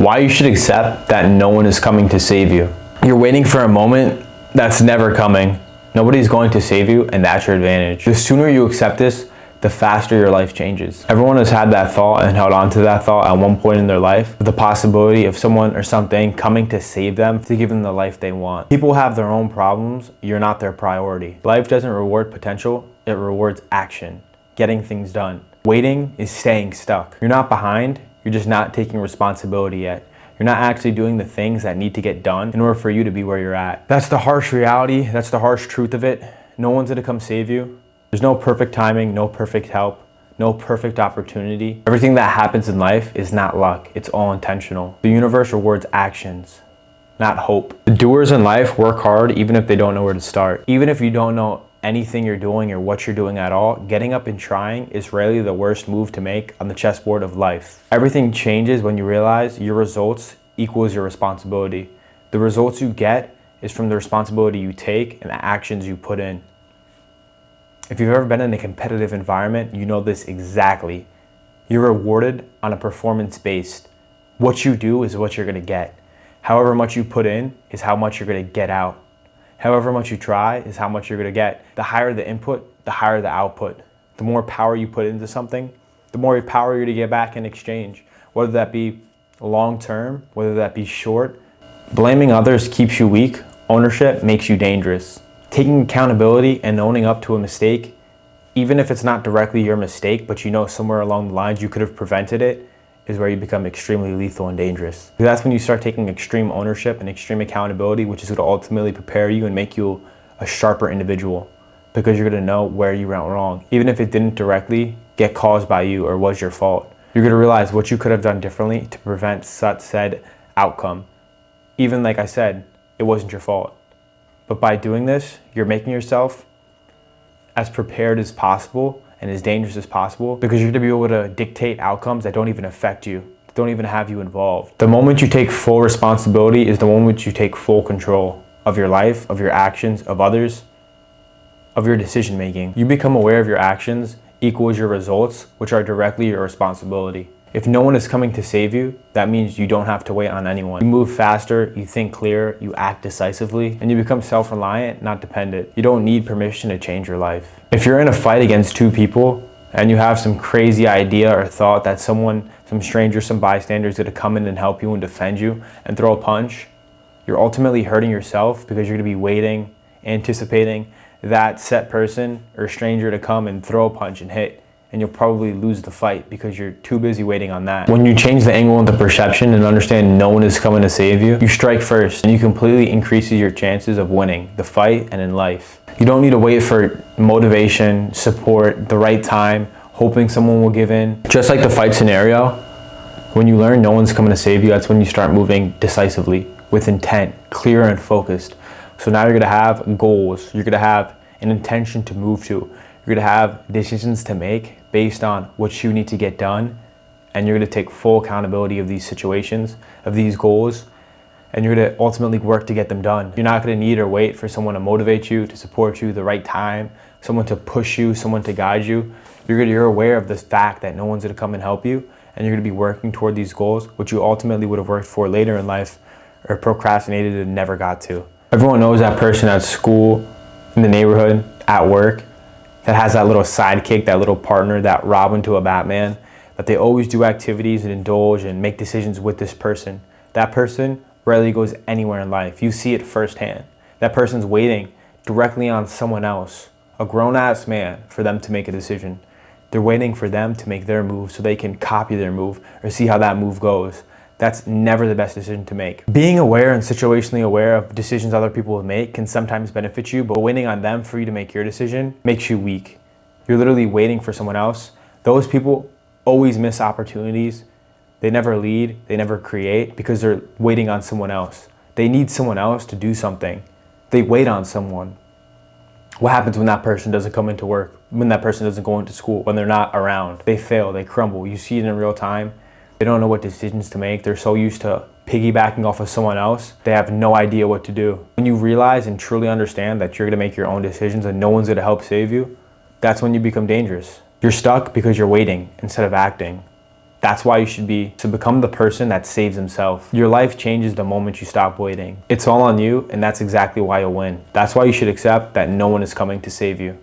Why you should accept that no one is coming to save you. You're waiting for a moment that's never coming. Nobody's going to save you, and that's your advantage. The sooner you accept this, the faster your life changes. Everyone has had that thought and held on to that thought at one point in their life, with the possibility of someone or something coming to save them, to give them the life they want. People have their own problems. You're not their priority. Life doesn't reward potential. It rewards action, getting things done. Waiting is staying stuck. You're not behind. You're just not taking responsibility yet. You're not actually doing the things that need to get done in order for you to be where you're at. That's the harsh reality. That's the harsh truth of it. No one's gonna come save you. There's no perfect timing, no perfect help, no perfect opportunity. Everything that happens in life is not luck. It's all intentional. The universe rewards actions, not hope. The doers in life work hard even if they don't know where to start. Even if you don't know anything you're doing or what you're doing at all, getting up and trying is rarely the worst move to make on the chessboard of life. Everything changes when you realize your results equals your responsibility. The results you get is from the responsibility you take and the actions you put in. If you've ever been in a competitive environment, you know this exactly. You're rewarded on a performance based. What you do is what you're gonna get. However much you put in is how much you're gonna get out. However much you try is how much you're gonna get. The higher the input, the higher the output. The more power you put into something, the more power you're gonna get back in exchange. Whether that be long term, whether that be short. Blaming others keeps you weak. Ownership makes you dangerous. Taking accountability and owning up to a mistake, even if it's not directly your mistake, but you know somewhere along the lines you could have prevented it, is where you become extremely lethal and dangerous. That's when you start taking extreme ownership and extreme accountability, which is going to ultimately prepare you and make you a sharper individual, because you're going to know where you went wrong. Even if it didn't directly get caused by you or was your fault, you're going to realize what you could have done differently to prevent such said outcome. Even like I said, it wasn't your fault. But by doing this, you're making yourself as prepared as possible and as dangerous as possible, because you're gonna be able to dictate outcomes that don't even affect you, don't even have you involved. The moment you take full responsibility is the moment you take full control of your life, of your actions, of others, of your decision making. You become aware of your actions equals your results, which are directly your responsibility. If no one is coming to save you, that means you don't have to wait on anyone. You move faster, you think clear, you act decisively, and you become self-reliant, not dependent. You don't need permission to change your life. If you're in a fight against two people and you have some crazy idea or thought that someone, some stranger, some bystander is gonna come in and help you and defend you and throw a punch, you're ultimately hurting yourself, because you're gonna be waiting, anticipating that set person or stranger to come and throw a punch and hit. And you'll probably lose the fight because you're too busy waiting on that. When you change the angle into perception and understand no one is coming to save you, you strike first, and you completely increases your chances of winning the fight and in life. You don't need to wait for motivation, support, the right time, hoping someone will give in. Just like the fight scenario, when you learn no one's coming to save you, that's when you start moving decisively, with intent, clear and focused. So now you're gonna have goals, you're gonna have an intention to move to, you're gonna have decisions to make based on what you need to get done, and you're gonna take full accountability of these situations, of these goals, and you're gonna ultimately work to get them done. You're not gonna need or wait for someone to motivate you, to support you the right time, someone to push you, someone to guide you. You're aware of the fact that no one's gonna come and help you, and you're gonna be working toward these goals, which you ultimately would have worked for later in life or procrastinated and never got to. Everyone knows that person at school, in the neighborhood, at work, that has that little sidekick, that little partner, that Robin to a Batman, that they always do activities and indulge and make decisions with this person. That person rarely goes anywhere in life. You see it firsthand. That person's waiting directly on someone else, a grown-ass man, for them to make a decision. They're waiting for them to make their move so they can copy their move or see how that move goes. That's never the best decision to make. Being aware and situationally aware of decisions other people will make can sometimes benefit you, but waiting on them for you to make your decision makes you weak. You're literally waiting for someone else. Those people always miss opportunities. They never lead, they never create, because they're waiting on someone else. They need someone else to do something. They wait on someone. What happens when that person doesn't come into work? When that person doesn't go into school? When they're not around? They fail, they crumble. You see it in real time. They don't know what decisions to make. They're so used to piggybacking off of someone else, they have no idea what to do. When you realize and truly understand that you're gonna make your own decisions and no one's gonna help save you, that's when you become dangerous. You're stuck because you're waiting instead of acting. That's why you should be to become the person that saves himself. Your life changes the moment you stop waiting. It's all on you, and that's exactly why you'll win. That's why you should accept that no one is coming to save you.